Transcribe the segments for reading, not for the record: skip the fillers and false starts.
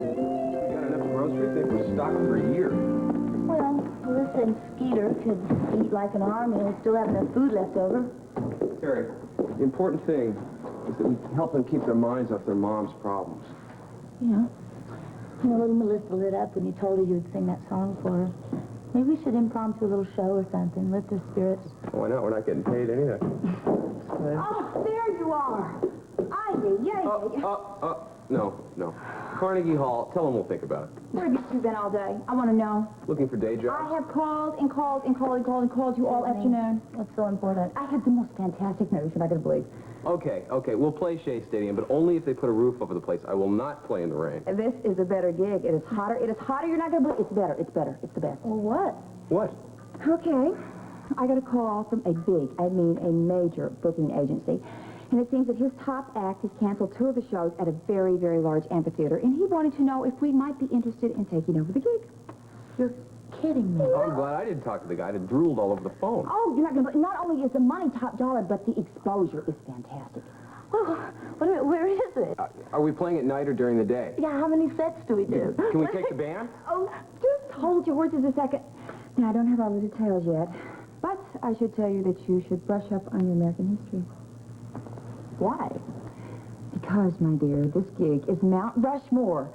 We got enough groceries, I think we're stocked for a year. Well, Melissa and Skeeter could eat like an army and still have enough food left over. Terry, the important thing is that we help them keep their minds off their mom's problems. Yeah. You know, little Melissa lit up when you told her you would sing that song for her. Maybe we should impromptu a little show or something, lift her spirits. Why not? We're not getting paid anything. Oh, there you are. No. Carnegie Hall, tell them we'll think about it. Where have you been all day? I want to know. Looking for day jobs? I have called and called and called and called and called you all afternoon. What's so important? I had the most fantastic news, you're not going to believe. Okay, we'll play Shea Stadium, but only if they put a roof over the place. I will not play in the rain. This is a better gig. It is hotter. It is hotter. You're not going to believe. It's better. It's better. It's the best. Well, what? What? Okay. I got a call from a major booking agency. And it seems that his top act has canceled 2 of the shows at a very, very large amphitheater. And he wanted to know if we might be interested in taking over the gig. You're kidding me. Oh, I'm glad I didn't talk to the guy that drooled all over the phone. Oh, you're not going to believe. Not only is the money top dollar, but the exposure is fantastic. Well, wait a minute, where is it? Are we playing at night or during the day? Yeah, how many sets do we do? Can we take the band? Oh, just hold your horses a second. Now, I don't have all the details yet, but I should tell you that you should brush up on your American history. Why? Because, my dear, this gig is Mount Rushmore.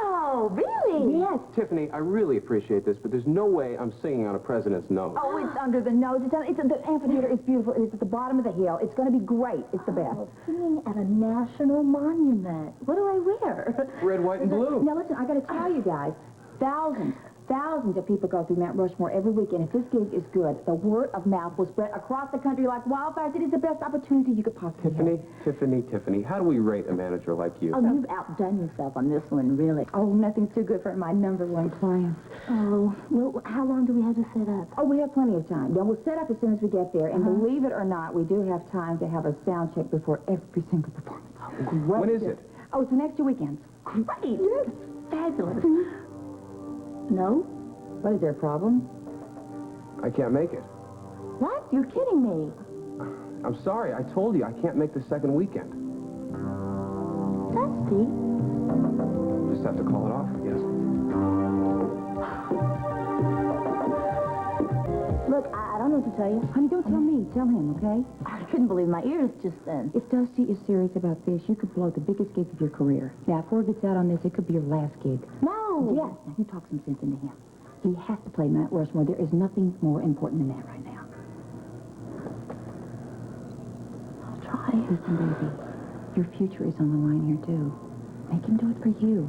Oh, really? Yes. Tiffany, I really appreciate this, but there's no way I'm singing on a president's nose. Oh, it's under the nose. The amphitheater is beautiful. It's at the bottom of the hill. It's going to be great. It's the best. Oh, singing at a national monument. What do I wear? Red, white, and blue. Now, listen, I got to tell you guys, thousands of people go through Mount Rushmore every weekend. If this gig is good, the word of mouth will spread across the country like wildfire. It is the best opportunity you could possibly have. Tiffany, how do we rate a manager like you? Oh, you've outdone yourself on this one, really. Oh, nothing's too good for my #1 client. Oh, well, how long do we have to set up? Oh, we have plenty of time. Now, we'll set up as soon as we get there. And believe it or not, we do have time to have a sound check before every single performance. Great. When is it? Oh, it's the next 2 weekends. Great. Fabulous. No? What, is there a problem? I can't make it. What? You're kidding me. I'm sorry. I told you I can't make the second weekend. Dusty. Just have to call it off, I guess. Look, I don't know what to tell you. Honey, don't tell me. Tell him, okay? I couldn't believe my ears just then. If Dusty is serious about this, you could blow the biggest gig of your career. Now, if word gets out on this, it could be your last gig. No. Yes. Now, you talk some sense into him. He has to play Mount Rushmore. There is nothing more important than that right now. I'll try. Listen, baby, your future is on the line here, too. Make him do it for you.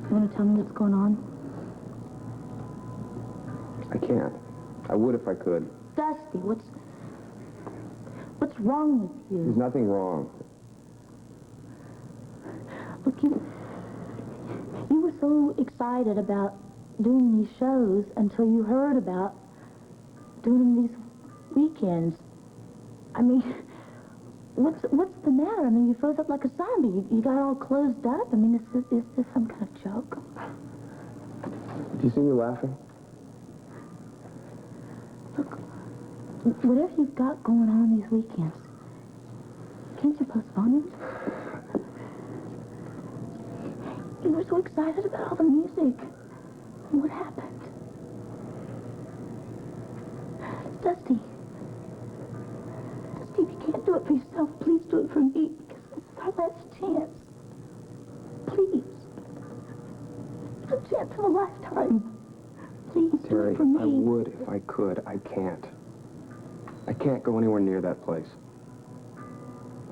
You want to tell me what's going on? I can't. I would if I could. Dusty, what's wrong with you? There's nothing wrong. Look, you were so excited about doing these shows until you heard about doing these weekends. I mean, what's the matter? I mean, you froze up like a zombie. You got all closed up. I mean, is this some kind of joke? Do you see me laughing? Look, whatever you've got going on these weekends, can't you postpone it? You were so excited about all the music. What happened? Dusty, if you can't do it for yourself, please do it for me, because this is our last chance. Please. It's a chance of a lifetime. Please do Terry, it for me. I would if I could. I can't. I can't go anywhere near that place.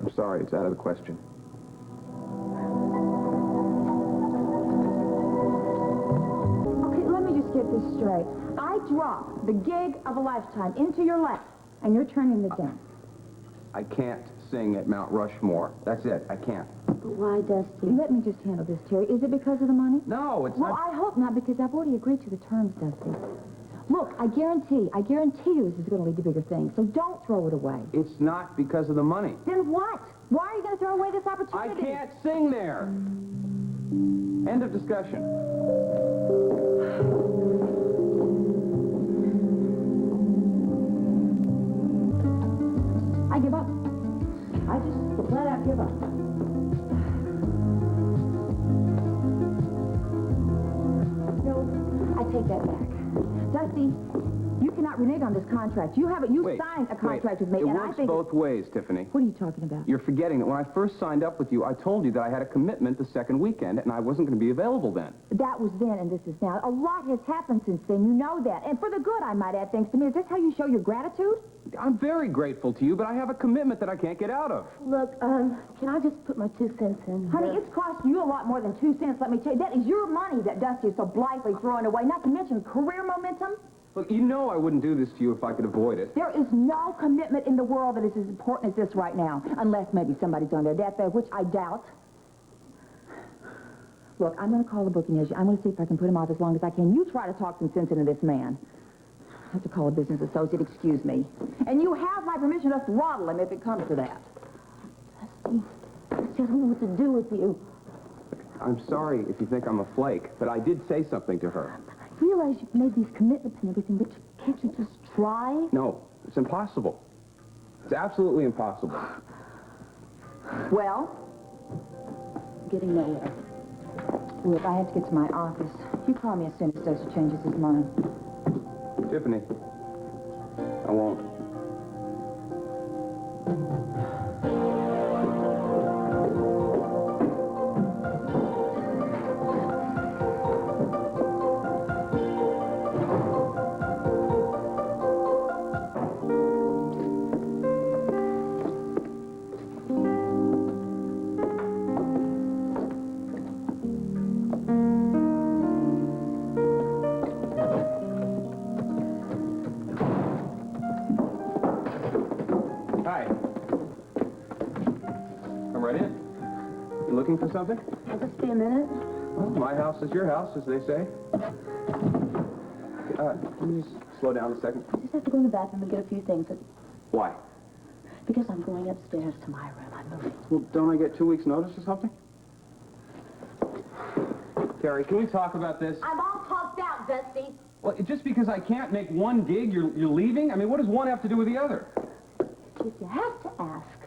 I'm sorry, it's out of the question. Okay, let me just get this straight. I dropped the gig of a lifetime into your lap, and you're turning it down. I can't sing at Mount Rushmore. That's it. I can't. But why, Dusty? Let me just handle this, Terry. Is it because of the money? No, it's Well, not. I hope not, because I've already agreed to the terms, Dusty. Look, I guarantee you this is going to lead to bigger things, so don't throw it away. It's not because of the money. Then what? Why are you going to throw away this I opportunity? can't sing there. End of discussion. Dusty, you cannot renege on this contract. You Wait, signed a contract with me, It and I works think... both ways, Tiffany. What are you talking about? You're forgetting that when I first signed up with you, I told you that I had a commitment the second weekend, and I wasn't going to be available then. That was then, and this is now. A lot has happened since then. You know that. And for the good, I might add, thanks to me. Is this how you show your gratitude? I'm very grateful to you, but I have a commitment that I can't get out of. Look, can I just put my 2 cents in? Honey, it's cost you a lot more than 2 cents, let me tell you. That is your money that Dusty is so blithely throwing away, not to mention career momentum. Look, you know I wouldn't do this to you if I could avoid it. There is no commitment in the world that is as important as this right now, unless maybe somebody's on their deathbed, which I doubt. Look, I'm going to call the booking agent. I'm going to see if I can put him off as long as I can. You try to talk some sense into this man. I have to call a business associate, excuse me. And you have my permission to throttle him if it comes to that. Dusty, I don't know what to do with you. I'm sorry if you think I'm a flake, but I did say something to her. I realize you've made these commitments and everything, but can't you just try? No, it's impossible. It's absolutely impossible. Well, getting nowhere. Look, I have to get to my office. You call me as soon as Dusty changes his mind. Tiffany, I won't. Hi. Come right in. You looking for something? I'll just be a minute. Well, my house is your house, as they say. Can you just slow down a second? I just have to go in the bathroom and get a few things. Why? Because I'm going upstairs to my room. I'm moving. Well, don't I get 2 weeks' notice or something? Terry, can we talk about this? I'm all talked out, Dusty. Well, just because I can't make one gig, you're leaving? I mean, what does one have to do with the other? If you have to ask.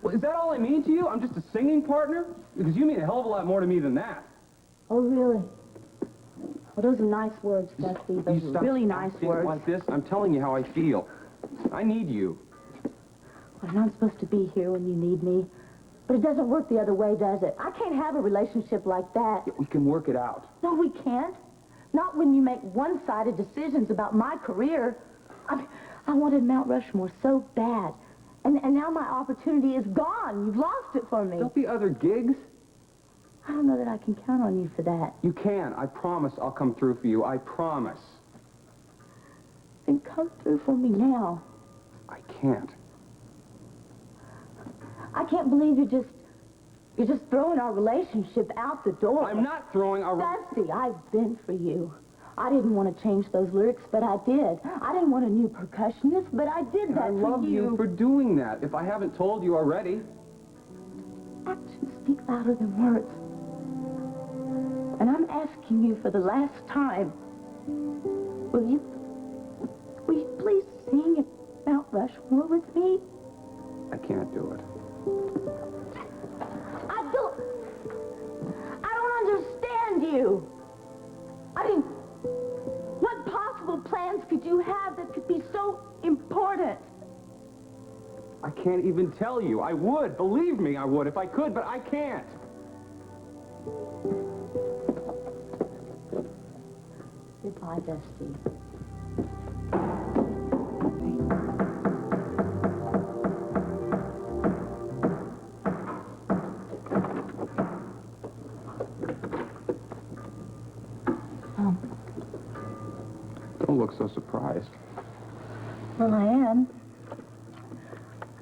Well, is that all I mean to you? I'm just a singing partner? Because you mean a hell of a lot more to me than that. Oh, really? Well, those are nice words, Dusty. Those are really nice words. Like this? I'm telling you how I feel. I need you. Well, and I'm supposed to be here when you need me. But it doesn't work the other way, does it? I can't have a relationship like that. We can work it out. No, we can't. Not when you make one-sided decisions about my career. I wanted Mount Rushmore so bad. And now my opportunity is gone. You've lost it for me. There'll be other gigs. I don't know that I can count on you for that. You can. I promise I'll come through for you. I promise. Then come through for me now. I can't. I can't believe you're just throwing our relationship out the door. I'm not throwing our... Dusty, I've been for you. I didn't want to change those lyrics, but I did. I didn't want a new percussionist, but I did that I love you for doing that, if I haven't told you already. Actions speak louder than words. And I'm asking you for the last time. Will you please sing at Mount Rushmore with me? I can't do it. I don't understand you. I mean, what possible plans could you have that could be so important? I can't even tell you. I would. Believe me, I would if I could, but I can't. Goodbye, Dusty. Don't look so surprised. Well, I am.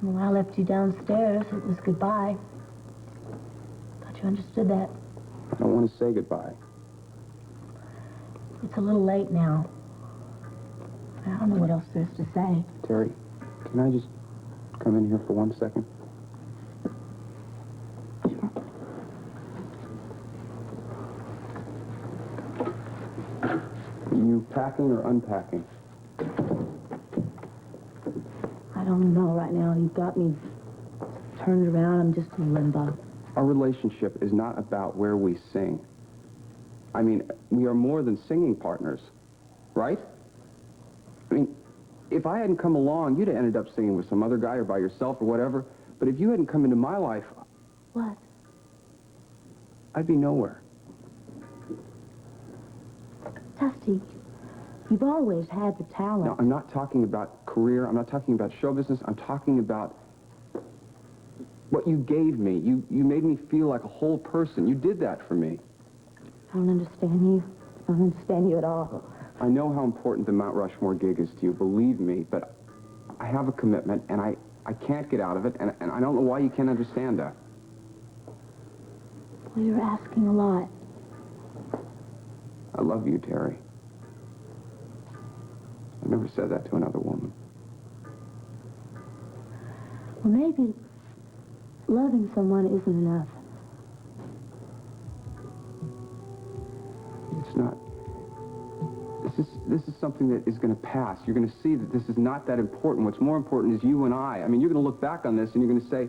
When I left you downstairs, it was goodbye. Thought you understood that. I don't want to say goodbye. It's a little late now. I don't know what else there's to say. Terry, can I just come in here for 1 second? You packing or unpacking? I don't know right now. You've got me turned around. I'm just in limbo. Our relationship is not about where we sing. I mean, we are more than singing partners, right? I mean, if I hadn't come along, you'd have ended up singing with some other guy or by yourself or whatever. But if you hadn't come into my life, What? I'd be nowhere. Dusty, you've always had the talent. No, I'm not talking about career. I'm not talking about show business. I'm talking about what you gave me. You made me feel like a whole person. You did that for me. I don't understand you. I don't understand you at all. I know how important the Mount Rushmore gig is to you, believe me, but I have a commitment, and I can't get out of it, and I don't know why you can't understand that. Well, you're asking a lot. I love you, Terry. I've never said that to another woman. Well, maybe loving someone isn't enough. It's not. This is something that is going to pass. You're going to see that this is not that important. What's more important is you and I. I mean, you're going to look back on this and you're going to say,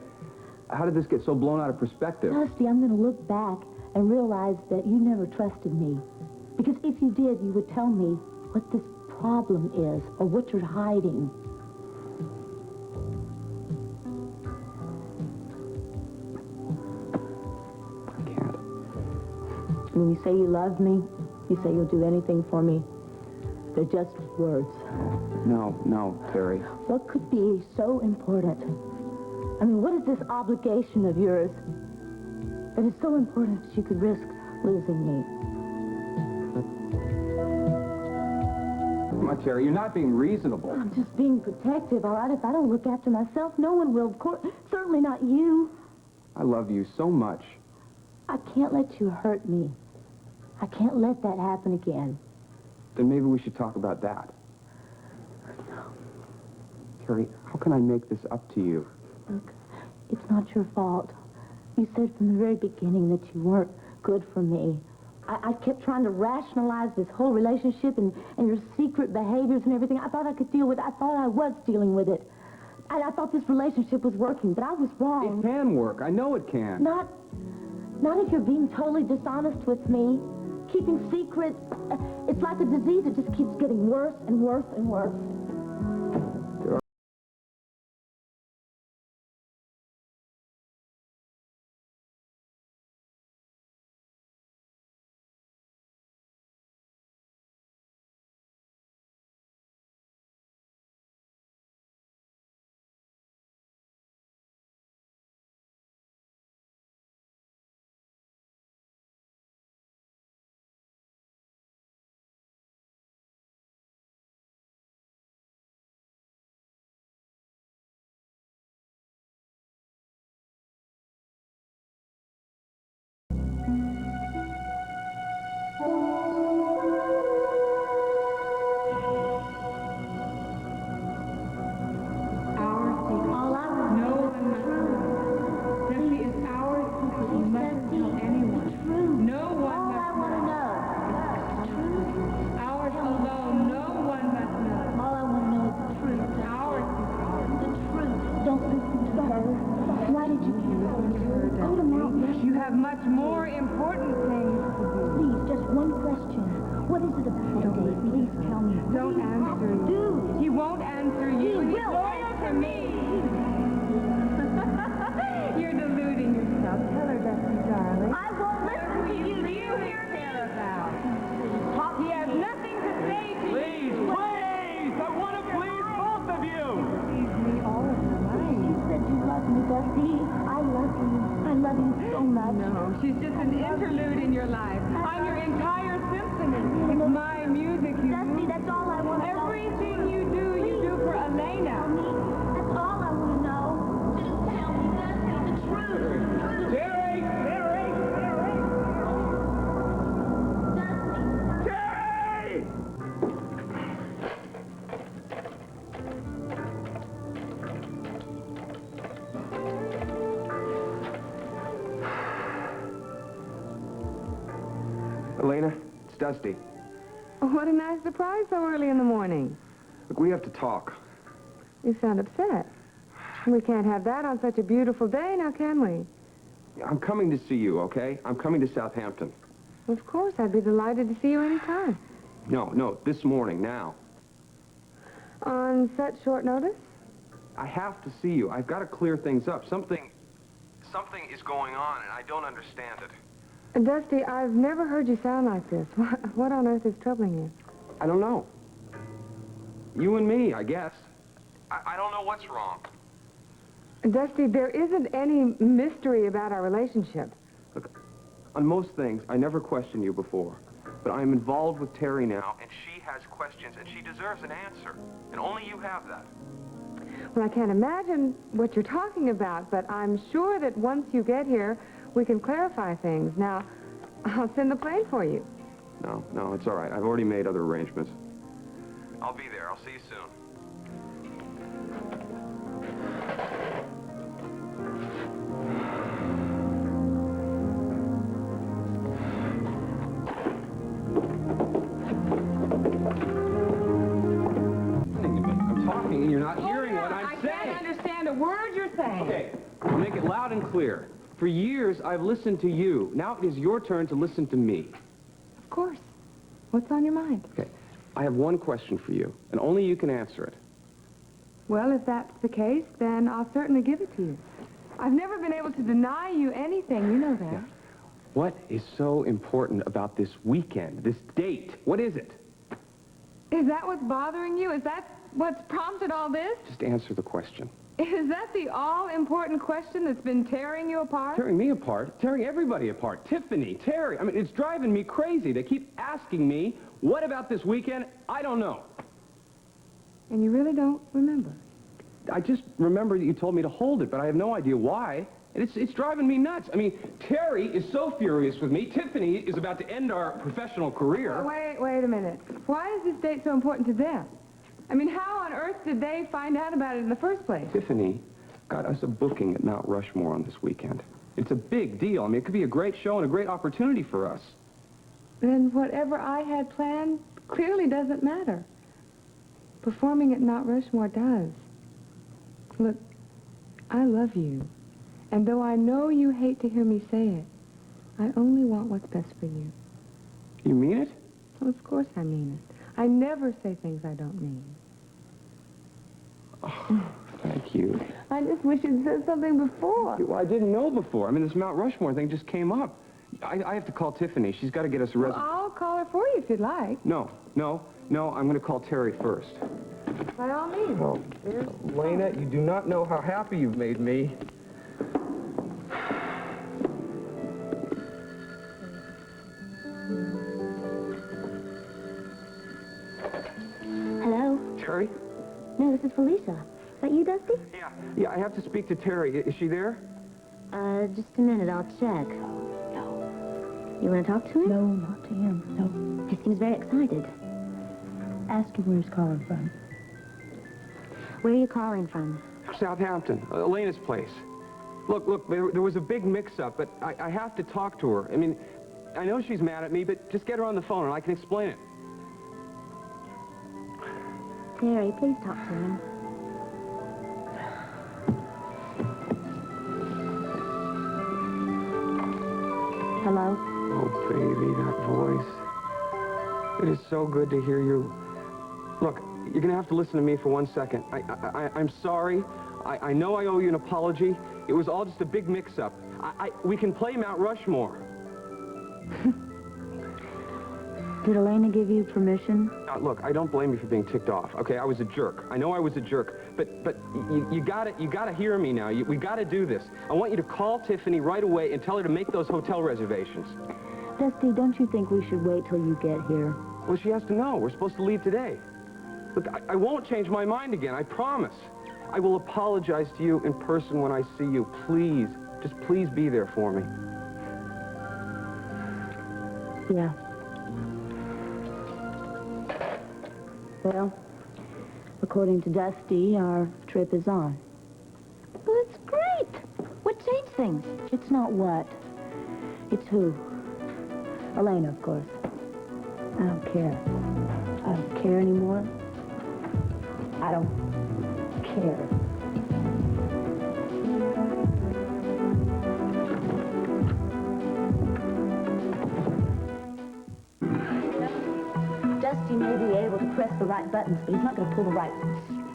how did this get so blown out of perspective? Dusty, I'm going to look back and realize that you never trusted me. Because if you did, you would tell me what this problem is or what you're hiding. I can't. When you say you love me, you say you'll do anything for me. They're just words. No, Terry. What could be so important? I mean, what is this obligation of yours that is so important that you could risk losing me? Come on, Terry, you're not being reasonable. I'm just being protective, all right? If I don't look after myself, no one will. Of course, certainly not you. I love you so much. I can't let you hurt me. I can't let that happen again. Then maybe we should talk about that. Terry, how can I make this up to you? Look, it's not your fault. You said from the very beginning that you weren't good for me. I kept trying to rationalize this whole relationship and your secret behaviors and everything. I thought I could deal with it. I thought I was dealing with it. I thought this relationship was working, but I was wrong. It can work. I know it can. Not if you're being totally dishonest with me. Keeping secrets, it's like a disease. It just keeps getting worse and worse and worse. She's just an interlude in your life. I'm your entire symphony. It's my music. Dusty, that's all I want to know. Everything you do for Elena. That's all I want to know. Just tell me, Dusty, the truth. Terry! Dusty! Terry! Elena, it's Dusty. What a nice surprise so early in the morning. Look, we have to talk. You sound upset. We can't have that on such a beautiful day, now can we? I'm coming to see you, okay? I'm coming to Southampton. Of course, I'd be delighted to see you any time. No, this morning, now. On such short notice? I have to see you. I've got to clear things up. Something is going on, and I don't understand it. Dusty, I've never heard you sound like this. What on earth is troubling you? I don't know. You and me, I guess. I don't know what's wrong. Dusty, there isn't any mystery about our relationship. Look, on most things, I never questioned you before. But I'm involved with Terry now, and she has questions, and she deserves an answer. And only you have that. Well, I can't imagine what you're talking about, but I'm sure that once you get here, we can clarify things. Now, I'll send the plane for you. No, it's all right. I've already made other arrangements. I'll be there. I'll see you soon. I'm talking, and you're not hearing what I'm saying. I can't understand a word you're saying. Okay, I'll make it loud and clear. For years, I've listened to you. Now it is your turn to listen to me. Of course. What's on your mind? Okay, I have one question for you, and only you can answer it. Well, if that's the case, then I'll certainly give it to you. I've never been able to deny you anything. You know that. Yeah. What is so important about this weekend, this date? What is it? Is that what's bothering you? Is that what's prompted all this? Just answer the question. Is that the all-important question that's been tearing you apart? Tearing me apart, tearing everybody apart. Tiffany, Terry, I mean, it's driving me crazy. They keep asking me, what about this weekend? I don't know. And you really don't remember? I just remember that you told me to hold it, but I have no idea why. And it's driving me nuts. I mean, Terry is so furious with me. Tiffany is about to end our professional career. Wait a minute. Why is this date so important to them? I mean, how on earth did they find out about it in the first place? Tiffany got us a booking at Mount Rushmore on this weekend. It's a big deal. I mean, it could be a great show and a great opportunity for us. Then whatever I had planned clearly doesn't matter. Performing at Mount Rushmore does. Look, I love you. And though I know you hate to hear me say it, I only want what's best for you. You mean it? Well, of course I mean it. I never say things I don't mean. Oh, thank you. I just wish you'd said something before. Well, I didn't know before. I mean, this Mount Rushmore thing just came up. I have to call Tiffany. She's got to get us a Well, I'll call her for you if you'd like. No. I'm going to call Terry first. By all means. Oh, Lena, you do not know how happy you've made me. Hello? Terry? No, this is Felicia. Is that you, Dusty? Yeah, I have to speak to Terry. Is she there? Just a minute. I'll check. You want to talk to him? No, not to him. No. He seems very excited. Ask him where he's calling from. Where are you calling from? Southampton, Elena's place. Look, there was a big mix-up, but I have to talk to her. I mean, I know she's mad at me, but just get her on the phone and I can explain it. Terry, please talk to him. Hello? Oh, baby, that voice. It is so good to hear you. Look, you're going to have to listen to me for 1 second. I'm sorry. I know I owe you an apology. It was all just a big mix-up. We can play Mount Rushmore. Did Elena give you permission? Look, I don't blame you for being ticked off. Okay, I was a jerk. I know I was a jerk, but you gotta hear me now. We gotta do this. I want you to call Tiffany right away and tell her to make those hotel reservations. Dusty, don't you think we should wait till you get here? Well, she has to know. We're supposed to leave today. Look, I won't change my mind again. I promise. I will apologize to you in person when I see you. Please, just please be there for me. Yeah. Well, according to Dusty, our trip is on. Well, it's great. What changed things? It's not what. It's who. Elena, of course. I don't care. I don't care anymore. I don't care. Dusty may be able to press the right buttons, but he's not going to pull the right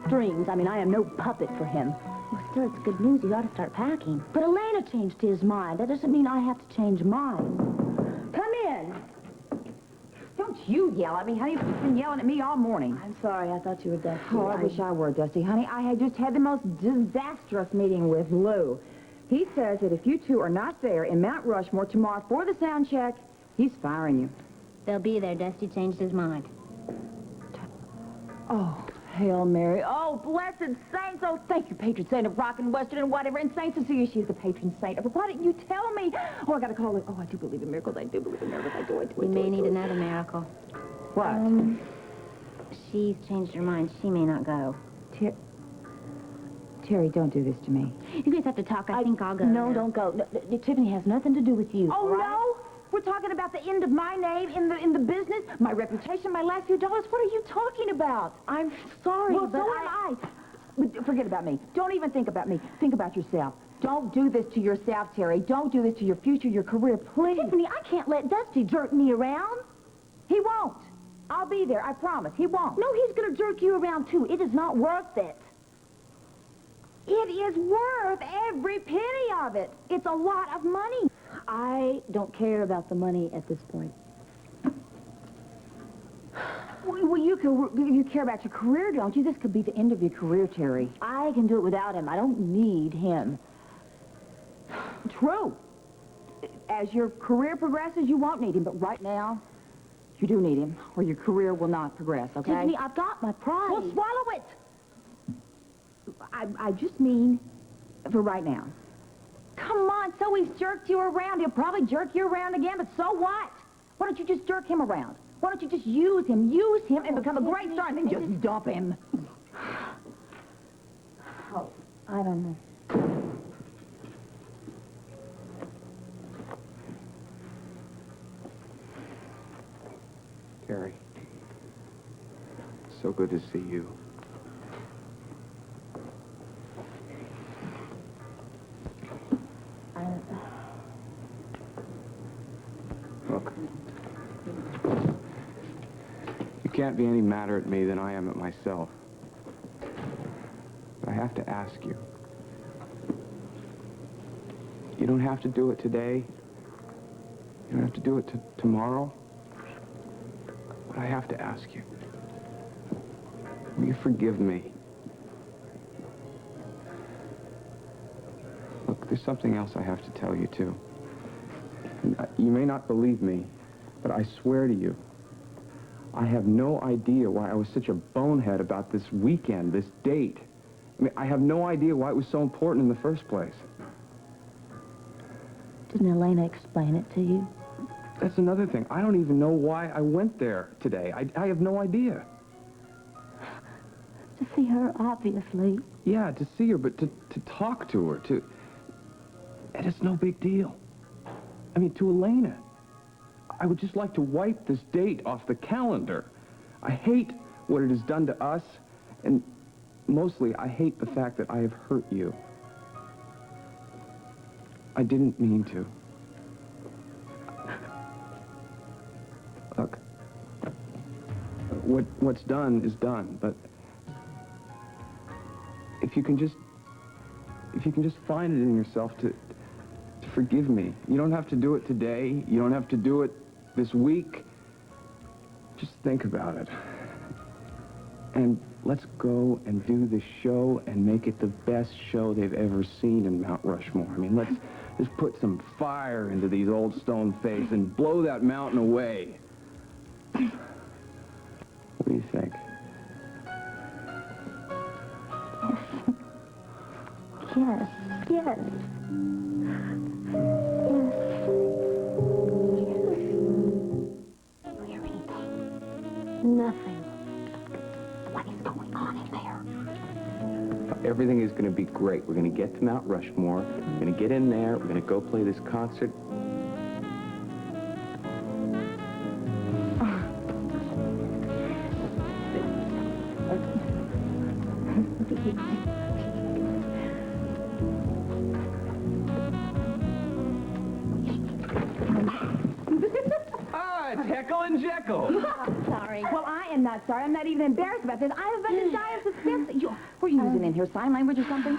strings. I mean, I am no puppet for him. Well, still, it's good news. You ought to start packing. But Elena changed his mind. That doesn't mean I have to change mine. Come in. Don't you yell at me, honey. You've been yelling at me all morning. I'm sorry. I thought you were Dusty. Oh, I wish I were, Dusty. Honey, I had just had the most disastrous meeting with Lou. He says that if you two are not there in Mount Rushmore tomorrow for the sound check, he's firing you. They'll be there. Dusty changed his mind. Oh, Hail Mary. Oh, blessed saints. Oh, thank you, patron saint of rock and western and whatever. And Saint Cecilia, she's the patron saint of it. Why didn't you tell me? Oh, I got to call it. Oh, I do believe in miracles. I do believe in miracles. I do. We may need another miracle. What? She's changed her mind. She may not go. Terry, don't do this to me. You guys have to talk. I think I'll go. No, now. don't go. No, Tiffany has nothing to do with you. Oh, right? no? We're talking about the end of my name in the business, my reputation, my last few dollars. What are you talking about? I'm sorry, Well, but so am I. But forget about me. Don't even think about me. Think about yourself. Don't do this to yourself, Terry. Don't do this to your future, your career, please. Tiffany, I can't let Dusty jerk me around. He won't. I'll be there. I promise. He won't. No, he's going to jerk you around, too. It is not worth it. It is worth every penny of it. It's a lot of money. I don't care about the money at this point. Well, you care about your career, don't you? This could be the end of your career, Terry. I can do it without him. I don't need him. True. As your career progresses, you won't need him. But right now, you do need him, or your career will not progress, okay? Tiffany, I've got my pride. Well, swallow it. I just mean for right now. Come on, so he's jerked you around. He'll probably jerk you around again, but so what? Why don't you just jerk him around? Why don't you just use him and become a great star and then just dump him? Oh, I don't know. Carrie, so good to see you. Look, you can't be any madder at me than I am at myself. But I have to ask you. You don't have to do it today. You don't have to do it tomorrow. But I have to ask you. Will you forgive me? Look, there's something else I have to tell you, too. You may not believe me, but I swear to you, I have no idea why I was such a bonehead about this weekend, this date. I mean, I have no idea why it was so important in the first place. Didn't Elena explain it to you? That's another thing. I don't even know why I went there today. I have no idea. To see her, obviously. Yeah, to see her, but to talk to her, and it's no big deal. I mean, to Elena, I would just like to wipe this date off the calendar. I hate what it has done to us, and mostly I hate the fact that I have hurt you. I didn't mean to. Look, what's done is done, but if you can just find it in yourself to forgive me. You don't have to do it today. You don't have to do it this week. Just think about it. And let's go and do this show and make it the best show they've ever seen in Mount Rushmore. I mean, let's just put some fire into these old stone faces and blow that mountain away. What do you think? Yes, yes. Nothing. What is going on in there? Everything is going to be great. We're going to get to Mount Rushmore. We're going to get in there. We're going to go play this concert. Ah, it's Heckle and Jekyll. Sorry. Well, I I'm not sorry. I'm not even embarrassed about this. I'm about to die of suspense. Were you using in here sign language or something?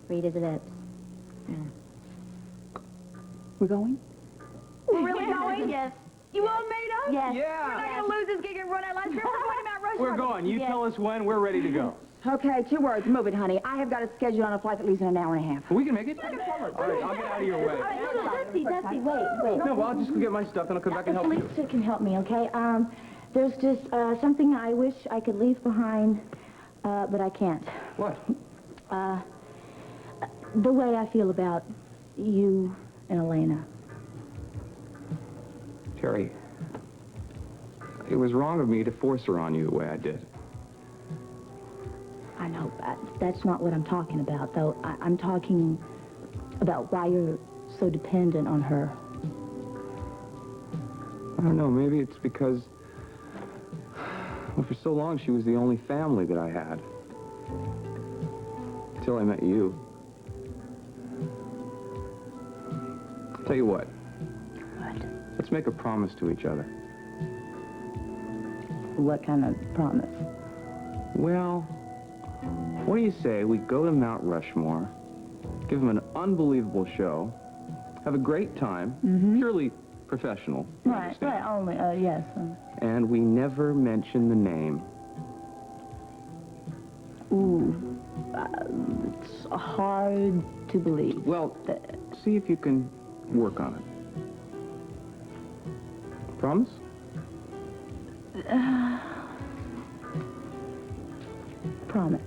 Read his lips. We're going? We're really going? Yes. You all made up? Yes. Yeah. We're not going to lose this gig and run our lives. We're going about Rushmore. We're going. You tell us when. We're ready to go. Okay, 2 words. Move it, honey. I have got a schedule on a flight that leaves in an hour and a half. We can make it. All right, I'll get out of your way. Dusty, wait. No, well, I'll just go get my stuff, and I'll come back and help you. Lisa can help me, okay? There's just something I wish I could leave behind, but I can't. What? The way I feel about you and Elena. Terry, it was wrong of me to force her on you the way I did. I know, that's not what I'm talking about, though. I'm talking about why you're so dependent on her. I don't know, maybe it's because, well, for so long she was the only family that I had. Until I met you. Tell you what. What? Let's make a promise to each other. What kind of promise? Well, what do you say we go to Mount Rushmore, give them an unbelievable show, have a great time, purely professional, you understand? only, yes. And we never mention the name. Ooh, it's hard to believe. Well, see if you can work on it. Promise? Promise.